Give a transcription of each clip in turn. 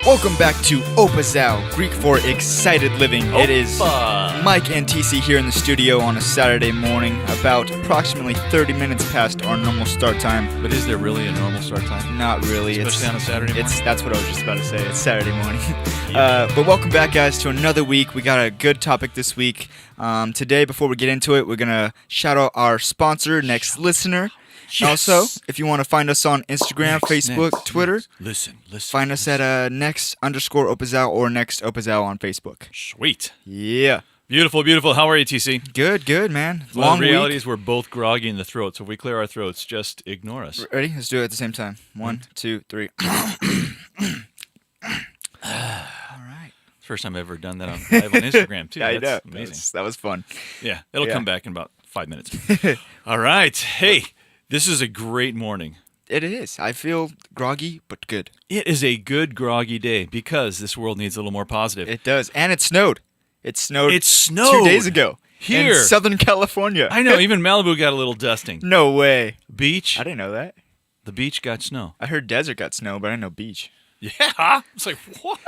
Welcome back to Opazao, Greek for excited living. It is Mike and TC here in the studio on a Saturday morning, about approximately 30 minutes past our normal start time. But is there really a normal start time? Not really. Especially on a Saturday morning? That's what I was just about to say. It's Saturday morning. But welcome back, guys, to another week. We got a good topic this week. Today, before we get into it, we're going to shout out our sponsor, Next Listener. Yes. Also, if you want to find us on Instagram, Facebook, Twitter, Listen. find us at next_Opazao or Next Opazao on Facebook. Sweet. Yeah. Beautiful. How are you, TC? Good, man. Well, Long the reality week. is we're both groggy in the throat, so if we clear our throats, just ignore us. Ready? Let's do it at the same time. 1, 2, 3. All right. First time I've ever done that live on Instagram, too. Yeah, I That's know. amazing. That was fun. Yeah, it'll Yeah. come back in about 5 minutes. All right. Hey, this is a great morning. It is. I feel groggy, but good. It is a good groggy day because this world needs a little more positive. It does. And it snowed. It snowed 2 snowed days ago. here. In Southern California. I know, even Malibu got a little dusting. No way. Beach, I didn't know that. the beach got snow. I heard desert got snow, but I didn't know beach. Yeah. It's like, what?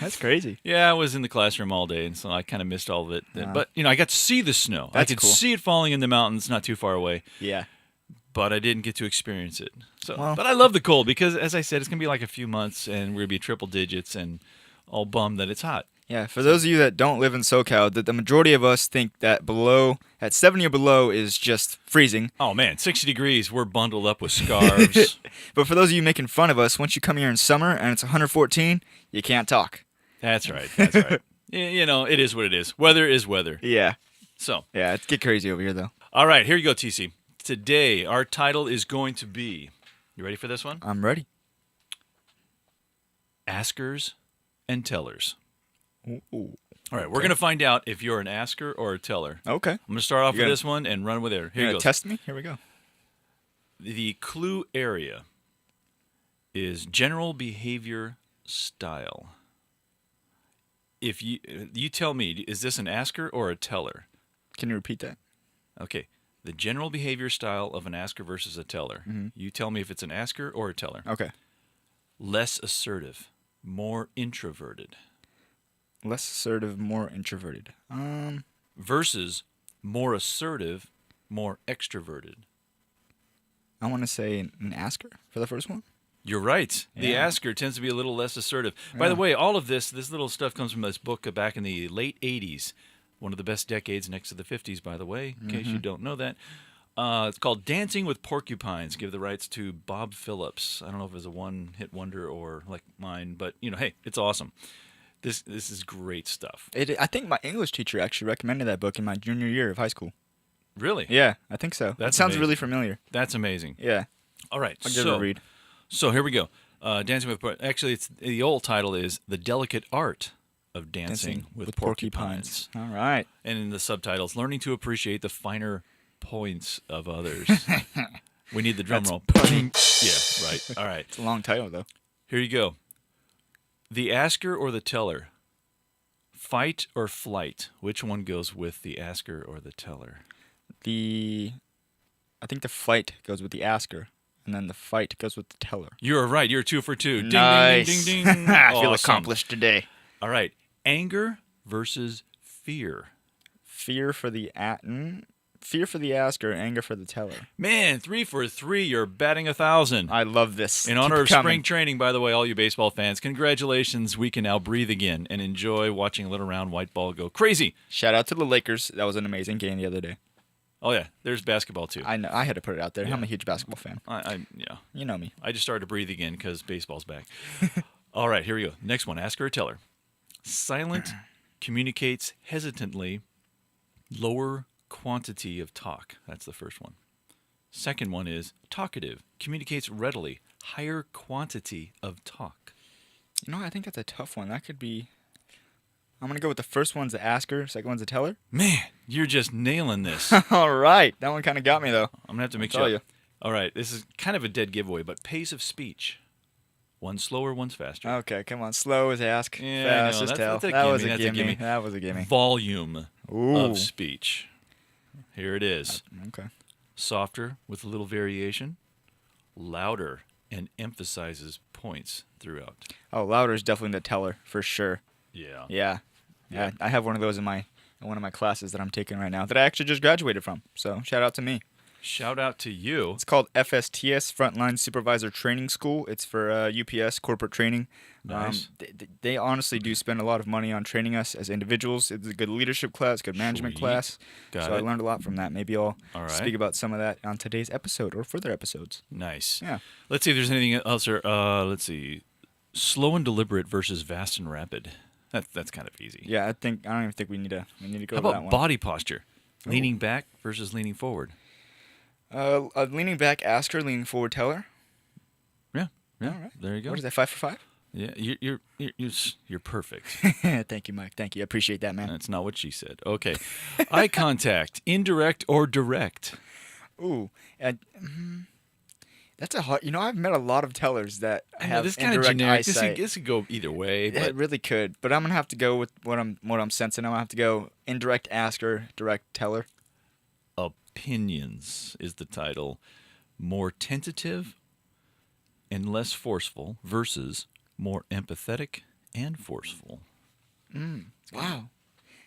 That's crazy. Yeah, I was in the classroom all day, and so I kind of missed all of it. But, I got to see the snow. I That's could cool. see it falling in the mountains not too far away, Yeah. but I didn't get to experience it. So, Well- But I love the cold because, as I said, it's going to be like a few months, and we're going to be triple digits and all bummed that it's hot. Yeah, for those of you that don't live in SoCal, the majority of us think that at 70 or below is just freezing. Oh, man, 60 degrees, we're bundled up with scarves. But for those of you making fun of us, once you come here in summer and it's 114, you can't talk. That's right. It is what it is. Weather is weather. Yeah. So, Yeah, it's get crazy over here, though. all right, here you go, TC. Today, our title is going to be, you ready for this one? I'm ready. Askers and tellers. Ooh. All right, we're going to find out if you're an asker or a teller. Okay. I'm going to start off You're with gonna- this one and run with it. You're Here going you to go. test me? Here we go. The clue area is general behavior style. If you tell me, is this an asker or a teller? Can you repeat that? Okay, the general behavior style of an asker versus a teller. You tell me if it's an asker or a teller. Okay. Less assertive, more introverted, Less assertive, more introverted. versus more assertive, more extroverted. I want to say an asker for the first one. You're right. The Yeah. asker tends to be a little less assertive. By the way, all of this little stuff comes from this book back in the late 80s. One of the best decades next to the 50s, by the way, in case you don't know that. It's called Dancing with Porcupines. Give the rights to Bob Phillips. I don't know if it was a one-hit wonder or like mine, but, hey, it's awesome. This is great stuff. I think my English teacher actually recommended that book in my junior year of high school. Really? Yeah, I think so. That That's sounds amazing. really familiar. That's amazing. Yeah. All right. I'll give it a read. So here we go. Dancing with Actually, the old title is The Delicate Art of Dancing with Porcupines. All right. And in the subtitles, Learning to Appreciate the Finer Points of Others. We need the drum roll. Yeah, right. All right. It's a long title, though. Here you go. The asker or the teller? Fight or flight? Which one goes with the asker or the teller? I think the flight goes with the asker, and then the fight goes with the teller. You're right. You're 2 for 2. Ding, Nice. ding, ding, ding. I feel Awesome. accomplished today. All right. Anger versus fear. Fear for the asker, anger for the teller. Man, 3 for 3. You're batting 1,000. I love this. In Keep honor it of coming. spring training, by the way, all you baseball fans, congratulations. We can now breathe again and enjoy watching a little round white ball go crazy. Shout out to the Lakers. That was an amazing game the other day. Oh, yeah. There's basketball, too. I know. I had to put it out there. Yeah. I'm a huge basketball fan. Yeah. You know me. I just started to breathe again because baseball's back. All right, here we go. Next one, asker or teller. Silent communicates hesitantly, lower quantity of talk. That's the first one. Second one is talkative, communicates readily, higher quantity of talk. You know, I think that's a tough one. That could be. I'm gonna go with the first one's the asker, second one's the teller. Man, you're just nailing this. I'm All right, that one kind of got me though. gonna have to make I'll tell sure. you. All right, this is kind of a dead giveaway, but pace of speech. One's slower, one's faster. Okay, come on. Slow as ask, Yeah, I fast know. as That's- tell. that's a That was gimme, a that's a gimme. gimme. That was a gimme. Volume Ooh. of speech. Here it is. Okay. Softer with a little variation. Louder and emphasizes points throughout. Oh, louder is definitely the teller for sure. Yeah. Yeah. Yeah. I have one of those in one of my classes that I'm taking right now that I actually just graduated from. So shout out to me. Shout out to you. It's called FSTS, Frontline Supervisor Training School. It's for UPS corporate training. Nice. They honestly do spend a lot of money on training us as individuals. It's a good leadership class, good management Sweet. class. Got so I it. learned a lot from that. Maybe I'll All right. speak about some of that on today's episode or further episodes. Nice. Yeah. Let's see if there's anything else. Let's see. Slow and deliberate versus vast and rapid. That's kind of easy. Yeah, I don't even think we need to go How to that about one. body posture? Leaning back versus leaning forward. Leaning back asker, leaning forward teller. Yeah. All right. There you go. What is that, 5 for 5? Yeah, you're perfect. Thank you, Mike. Thank you. I appreciate that, man. That's not what she said. Okay. Eye contact, indirect or direct? Ooh, that's a hard. I've met a lot of tellers that I know have this kind of indirect generic. eyesight. This could go either way. Yeah, But it really could, but I'm gonna have to go with what I'm sensing. I'm gonna have to go indirect asker, direct teller. opinions is the title. More tentative and less forceful versus more empathetic and forceful. Wow.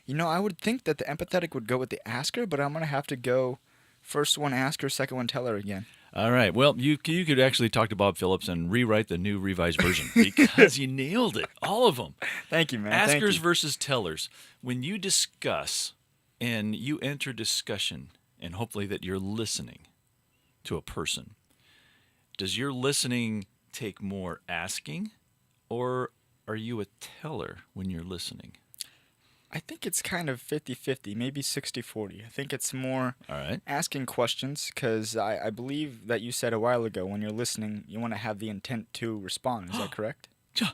I would think that the empathetic would go with the asker, but I'm gonna have to go first one asker, second one teller again. All right. Well, you could actually talk to Bob Phillips and rewrite the new revised version because you nailed it. All of them. Thank you, man. Thank Askers you. versus tellers. When you discuss and you enter discussion, and hopefully that you're listening to a person, does your listening take more asking, or are you a teller when you're listening? I think it's kind of 50-50, maybe 60-40. I think it's more All right. asking questions because I believe that you said a while ago when you're listening, you want to have the intent to respond. Is that correct? Ja,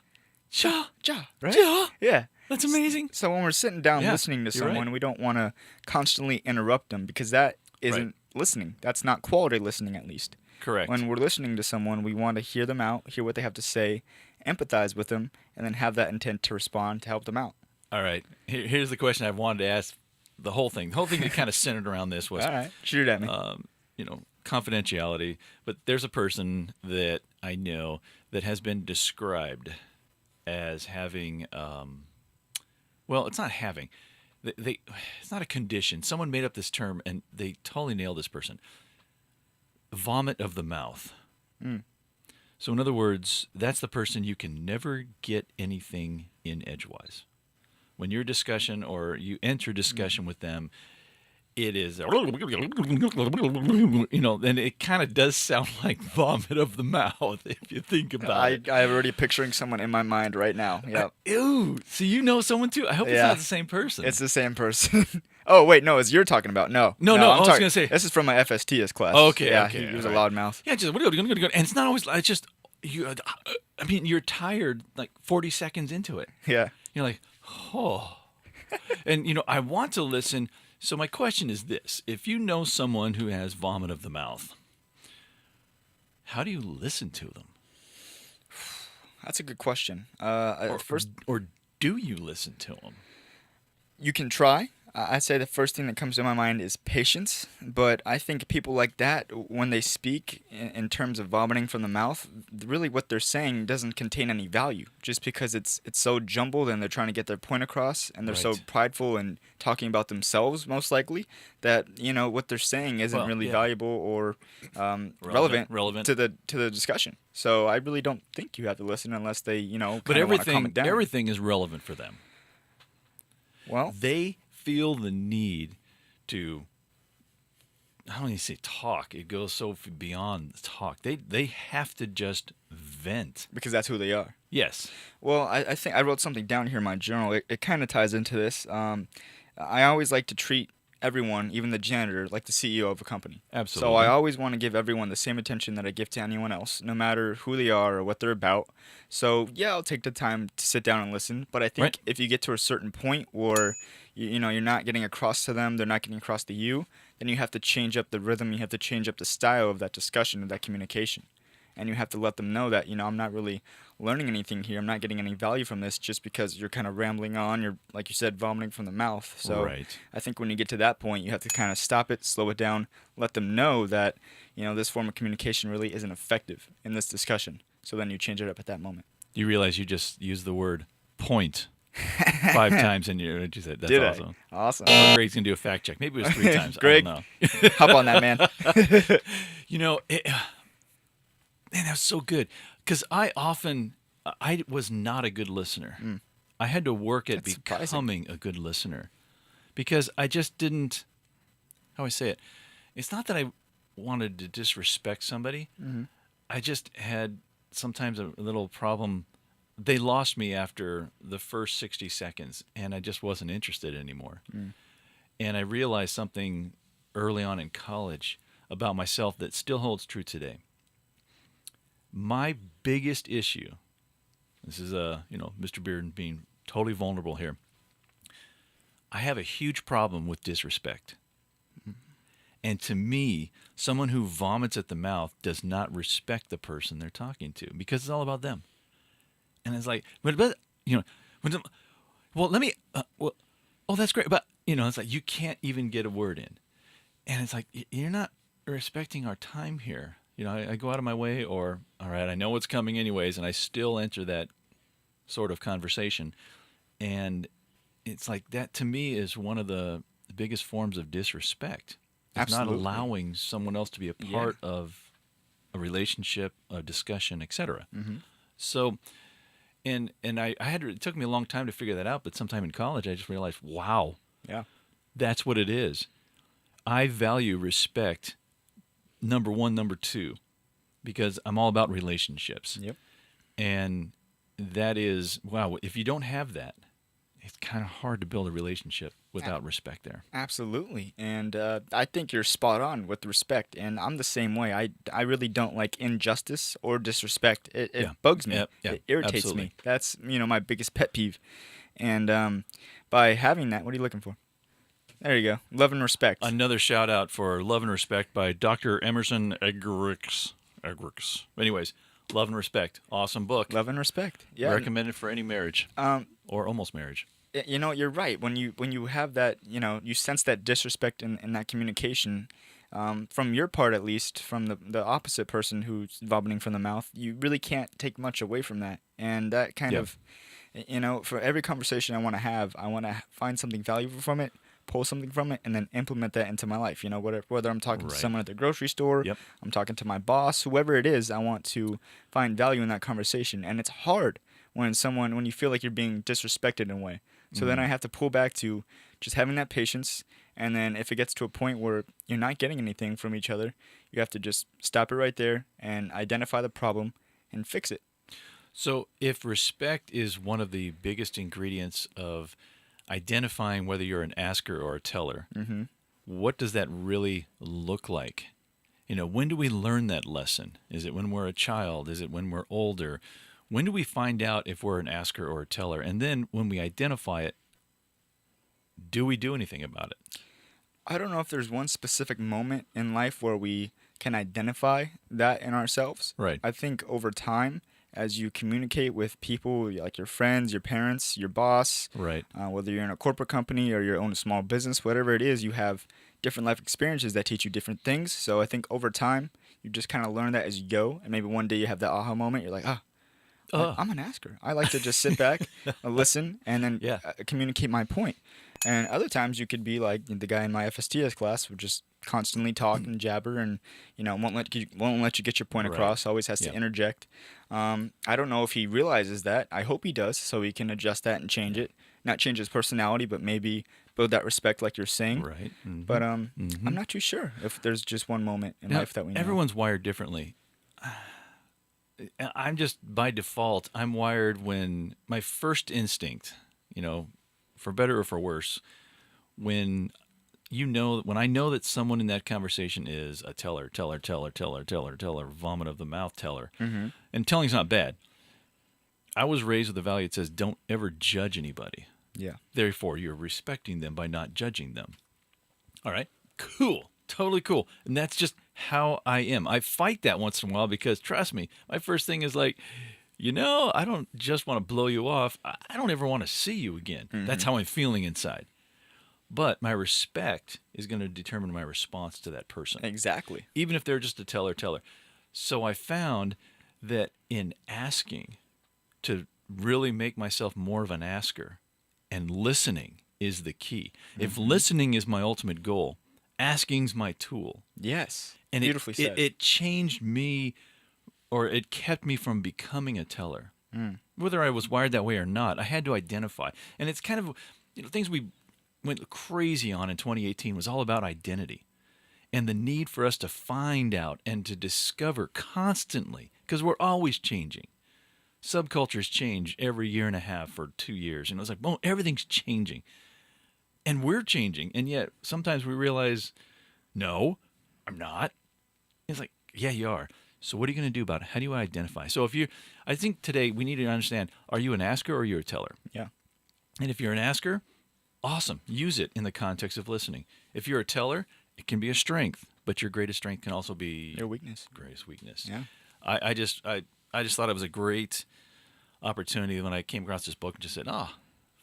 Ja, right? ja. Yeah. That's amazing. So when we're sitting down Yeah, listening to you're right. someone, we don't want to constantly interrupt them because that isn't listening. That's not quality listening, at least. Correct. When we're listening to someone, we want to hear them out, hear what they have to say, empathize with them, and then have that intent to respond to help them out. All right. Here's the question I wanted to ask. The whole thing that kind of centered around this was, All right. Shoot it at me. confidentiality. But there's a person that I know that has been described as having, it's not having. It's not a condition. Someone made up this term, and they totally nailed this person. Vomit of the mouth. So in other words, that's the person you can never get anything in edgewise. When you're discussion or you enter discussion with them, it is, and it kind of does sound like vomit of the mouth if you think about it. I'm already picturing someone in my mind right now. Yep. Ew. So you know someone too? I hope it's Yeah. not the same person. It's the same person. Oh, wait, no, it's you're talking about. No, No, I'm I was talking- gonna say- This is from my FSTS class. Okay, Yeah, okay, he was all a right. loudmouth. Yeah, just what are you going to go? And it's not always. It's just you. I mean, you're tired like 40 seconds into it. Yeah. You're like, oh, and I want to listen. So my question is this: if you know someone who has vomit of the mouth, how do you listen to them? That's a good question. First, Or do you listen to them? you can try. I'd say the first thing that comes to my mind is patience. But I think people like that, when they speak in terms of vomiting from the mouth, really what they're saying doesn't contain any value. Just because it's so jumbled and they're trying to get their point across, and they're so Right. prideful and talking about themselves, most likely, that what they're saying isn't Well, really yeah. valuable or relevant Relevant. to the discussion. So I really don't think you have to listen unless they But kind of want to calm everything, it down. everything is relevant for them. Well, They feel the need to. I don't even say talk. It goes so beyond talk. They have to just vent. because that's who they are. Yes. Well, I think I wrote something down here in my journal. It kind of ties into this. I always like to treat everyone, even the janitor, like the CEO of a company. Absolutely. So I always want to give everyone the same attention that I give to anyone else, no matter who they are or what they're about. So yeah, I'll take the time to sit down and listen. But I think Right. if you get to a certain point where you're not getting across to them, they're not getting across to you, then you have to change up the rhythm. You have to change up the style of that discussion and that communication. and you have to let them know that, I'm not really learning anything here. I'm not getting any value from this just because you're kind of rambling on. You're, like you said, vomiting from the mouth. So Right. I think when you get to that point, you have to kind of stop it, slow it down, let them know that, this form of communication really isn't effective in this discussion. So then you change it up at that moment. You realize you just used the word point 5 times in your, you said, that's Did awesome. I? Awesome. Well, Greg's going to do a fact check. Maybe it was 3 times. Greg. I don't know. Hop on that, man. Man, that was so good. Because I was not a good listener. I had to work at That's becoming a good listener. Because I just didn't, how do I say it? It's not that I wanted to disrespect somebody. I just had sometimes a little problem. They lost me after the first 60 seconds, and I just wasn't interested anymore. And I realized something early on in college about myself that still holds true today. My biggest issue, this is Mr. Bearden being totally vulnerable here. I have a huge problem with disrespect. And to me, someone who vomits at the mouth does not respect the person they're talking to because it's all about them. And it's like, well, let me, oh, that's great. But, it's like you can't even get a word in. And it's like, you're not respecting our time here. I go out of my way all right, I know what's coming anyways, and I still enter that sort of conversation. And it's like that to me is one of the biggest forms of disrespect. It's not Absolutely. allowing someone else to be a part of a relationship, a discussion, etc. So, and it took me a long time to figure that out, but sometime in college I just realized, wow, Yeah. that's what it is. I value respect, number one, number two, because I'm all about relationships. Yep. And that is, wow, if you don't have that, it's kind of hard to build a relationship without respect there. Absolutely. And I think you're spot on with respect. And I'm the same way. I really don't like injustice or disrespect. It Yeah. bugs me. Yep, yep, It irritates absolutely. me. That's, my biggest pet peeve. And by having that, what are you looking for? There you go. Love and respect. Another shout out for Love and Respect by Dr. Emerson Eggerichs. Anyways, Love and Respect. Awesome book. Love and respect. Yeah. Recommended for any marriage or almost marriage. You're right. When you have that, you sense that disrespect in that communication, from your part at least, from the opposite person who's vomiting from the mouth, you really can't take much away from that. And that kind Yeah. of, for every conversation I want to have, I want to find something valuable from it, pull something from it, and then implement that into my life. Whether I'm talking to Right. someone at the grocery store, Yep. I'm talking to my boss, whoever it is, I want to find value in that conversation. And it's hard when you feel like you're being disrespected in a way. So then I have to pull back to just having that patience. And then if it gets to a point where you're not getting anything from each other, you have to just stop it right there and identify the problem and fix it. So, if respect is one of the biggest ingredients of identifying whether you're an asker or a teller, what does that really look like? When do we learn that lesson? Is it when we're a child? Is it when we're older? When do we find out if we're an asker or a teller? And then when we identify it, do we do anything about it? I don't know if there's one specific moment in life where we can identify that in ourselves. Right. I think over time, as you communicate with people like your friends, your parents, your boss, Right. whether you're in a corporate company or you own a small business, whatever it is, you have different life experiences that teach you different things. So I think over time, you just kind of learn that as you go. And maybe one day you have that aha moment. You're like, I'm an asker. I like to just sit back, listen, and then Yeah. communicate my point. And other times you could be like the guy in my FSTS class, would just constantly talk and jabber, and won't let you get your point Right. across. Always has Yeah. to interject. I don't know if he realizes that. I hope he does, so he can adjust that and change it. Not change his personality, but maybe build that respect, like you're saying. Right. But I'm not too sure if there's just one moment in Now, life that we know. everyone's wired differently. I'm just, by default, I'm wired when my first instinct, for better or for worse, when I know that someone in that conversation is a teller, vomit of the mouth teller, and telling's not bad. I was raised with a value that says don't ever judge anybody. Yeah. Therefore, you're respecting them by not judging them. All right, cool, totally cool, and that's just how I am. I fight that once in a while because, trust me, my first thing is like, I don't just want to blow you off. I don't ever want to see you again. That's how I'm feeling inside. But my respect is going to determine my response to that person, Exactly. even if they're just a teller. So I found that in asking, to really make myself more of an asker, and listening is the key. If listening is my ultimate goal, asking's my tool. Yes. And Beautifully said. it changed me, or it kept me from becoming a teller. Whether I was wired that way or not, I had to identify. And it's kind of, things we went crazy on in 2018 was all about identity and the need for us to find out and to discover constantly, because we're always changing. Subcultures change every year and a half or 2 years. And it's like, boom, everything's changing. And we're changing. And yet sometimes we realize, no, I'm not. It's like, yeah, you are. So what are you going to do about it? How do you identify? So I think today we need to understand, are you an asker or are you a teller? Yeah. And if you're an asker, awesome. Use it in the context of listening. If you're a teller, it can be a strength, but your greatest strength can also be Your weakness. greatest weakness. Yeah. I just thought it was a great opportunity when I came across this book and just said,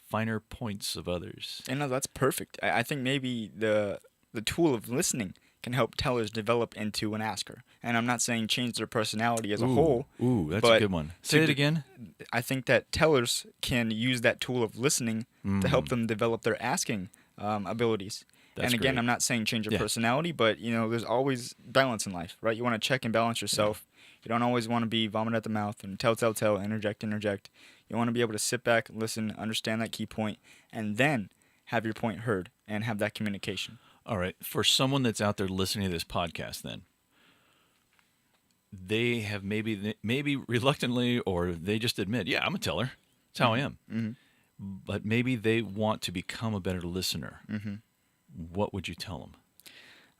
finer points of others. And no, that's perfect. I think maybe the tool of listening can help tellers develop into an asker. And I'm not saying change their personality as a whole. Ooh, that's but a good one. Say it again. I think that tellers can use that tool of listening to help them develop their asking abilities. That's and again, great. I'm not saying change your Yeah. personality, but there's always balance in life, right? You want to check and balance yourself. You don't always want to be vomit at the mouth and tell, interject. You want to be able to sit back, listen, understand that key point, and then have your point heard and have that communication. All right. For someone that's out there listening to this podcast, then they have maybe reluctantly, or they just admit, yeah, I'm a teller. That's how I am. Mm-hmm. But maybe they want to become a better listener. Mm-hmm. What would you tell them?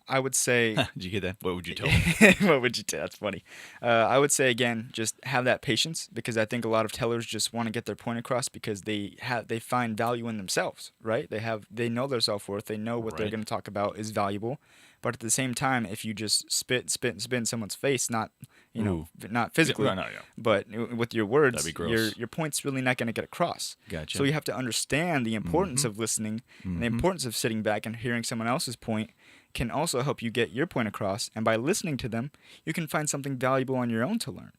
I would say, Did you get that? What would you tell them? what would you tell? That's funny. I would say again, just have that patience, because I think a lot of tellers just want to get their point across because they find value in themselves, right? They know their self-worth. They know what they're Right. going to talk about is valuable. But at the same time, if you just spit in someone's face, not not physically, Yeah, no, yeah. but with your words, That'd be gross. your point's really not going to get across. Gotcha. So you have to understand the importance of listening and the importance of sitting back and hearing someone else's point can also help you get your point across. And by listening to them, you can find something valuable on your own to learn.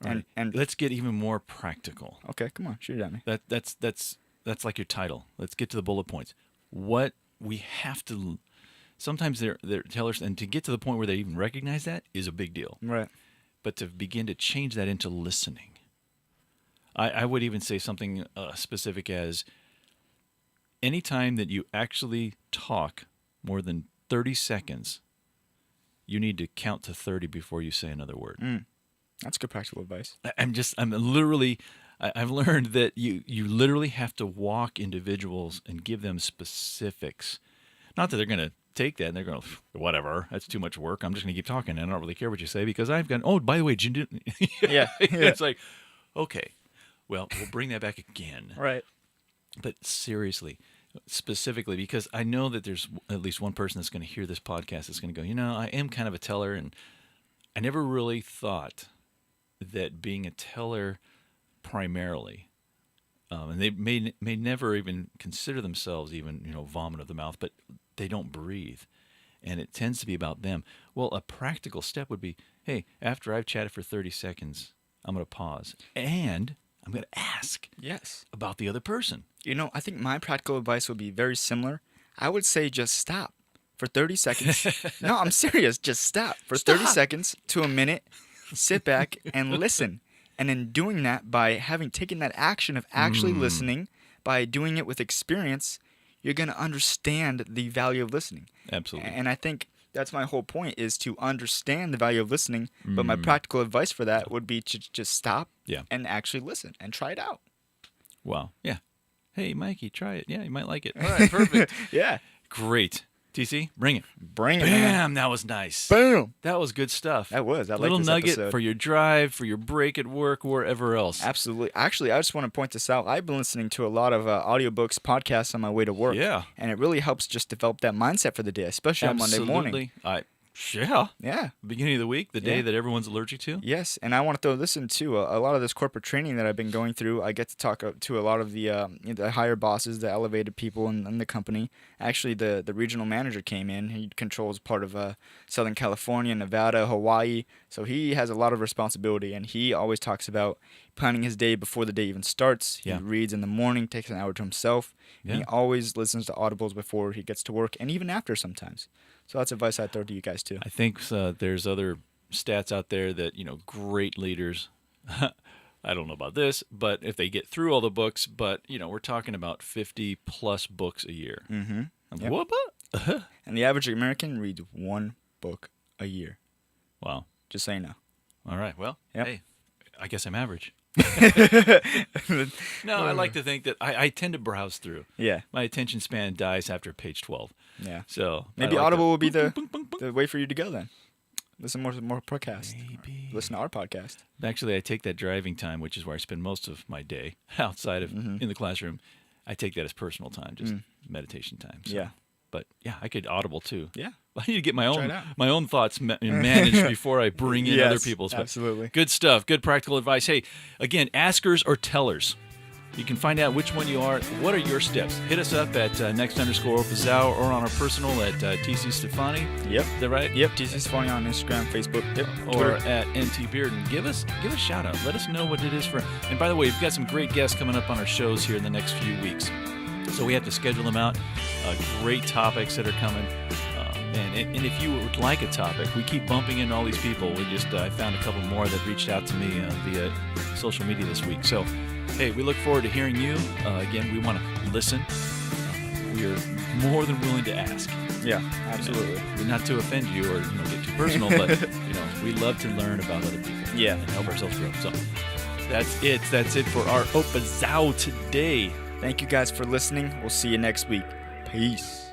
Right. And Let's get even more practical. okay, come on, shoot it at me. That's like your title. Let's get to the bullet points. What we have to. Sometimes they're tellers, and to get to the point where they even recognize that is a big deal. Right. But to begin to change that into listening, I would even say something specific as anytime that you actually talk more than 30 seconds, you need to count to 30 before you say another word. That's good practical advice. I've learned that you literally have to walk individuals and give them specifics. Not that they're going to take that and they're going, whatever, that's too much work. I'm just going to keep talking. And I don't really care what you say because I've got, oh, by the way, did you do? Yeah. It's like, okay, well, we'll bring that back again. Right. But seriously, specifically, because I know that there's at least one person that's going to hear this podcast that's going to go, I am kind of a teller, and I never really thought that being a teller primarily, and they may never even consider themselves even, vomit of the mouth, but they don't breathe. And it tends to be about them. Well, a practical step would be, hey, after I've chatted for 30 seconds, I'm going to pause. And I'm going to ask Yes. about the other person. I think my practical advice would be very similar. I would say just stop for 30 seconds. No, I'm serious. Just stop for 30 seconds to a minute. Sit back and listen. And in doing that, by having taken that action of actually listening, by doing it with experience, you're going to understand the value of listening. Absolutely. And I think that's my whole point, is to understand the value of listening. But my practical advice for that would be to just stop and actually listen and try it out. Wow. Yeah. Hey, Mikey, try it. Yeah, you might like it. All right, perfect. Yeah. Great. TC, bring it. Bring it, man. Bam, that was nice. Boom. That was good stuff. That was. I like Little this nugget episode. for your drive, for your break at work, wherever else. Absolutely. Actually, I just want to point this out. I've been listening to a lot of audiobooks, podcasts on my way to work. Yeah. And it really helps just develop that mindset for the day, especially on Monday morning. Absolutely. Yeah. Yeah. Beginning of the week, the day Yeah. that everyone's allergic to. Yes, and I want to throw this in too. A lot of this corporate training that I've been going through, I get to talk to a lot of the higher bosses, the elevated people in the company. Actually, the regional manager came in. He controls part of Southern California, Nevada, Hawaii. So he has a lot of responsibility, and he always talks about planning his day before the day even starts. He Yeah. reads in the morning, takes an hour to himself. And he Yeah. always listens to audibles before he gets to work, and even after sometimes. So that's advice I'd throw to you guys too. I think there's other stats out there that, great leaders, I don't know about this, but if they get through all the books, but, we're talking about 50 plus books a year. Mm-hmm. Yep. What? And the average American reads one book a year. Wow. Just so you know. All right. Well, Yep. hey, I guess I'm average. No, I like to think that I tend to browse through. Yeah, My attention span dies after page 12. yeah. So Maybe I like Audible to- will be the Boom, boom, boom, boom. the way for you to go then. Listen more podcast. Maybe. Listen to our podcast. Actually, I take that driving time, which is where I spend most of my day outside of in the classroom. I take that as personal time, just meditation time. So. Yeah. But yeah, I could Audible too. Yeah. I need to get my Try own it out. thoughts managed before I bring in other Yes, people's. But absolutely. Good stuff. Good practical advice. Hey, again, askers or tellers. You can find out which one you are. What are your steps? Hit us up at next_Opazao or on our personal at TC Stefani. Yep. Is that right? Yep. TC's funny on Instagram, Facebook. Yep. Or Twitter. at NT Bearden. Give us a shout out. Let us know what it is for. And by the way, we've got some great guests coming up on our shows here in the next few weeks. So we have to schedule them out. Great topics that are coming. And if you would like a topic, we keep bumping into all these people. We just I found a couple more that reached out to me via social media this week. So, hey, we look forward to hearing you. Again, we want to listen. We are more than willing to ask. Yeah, absolutely. Not to offend you or get too personal, but we love to learn about other people. Yeah. And help ourselves grow. So that's it. That's it for our Opazao today. Thank you guys for listening. We'll see you next week. Peace.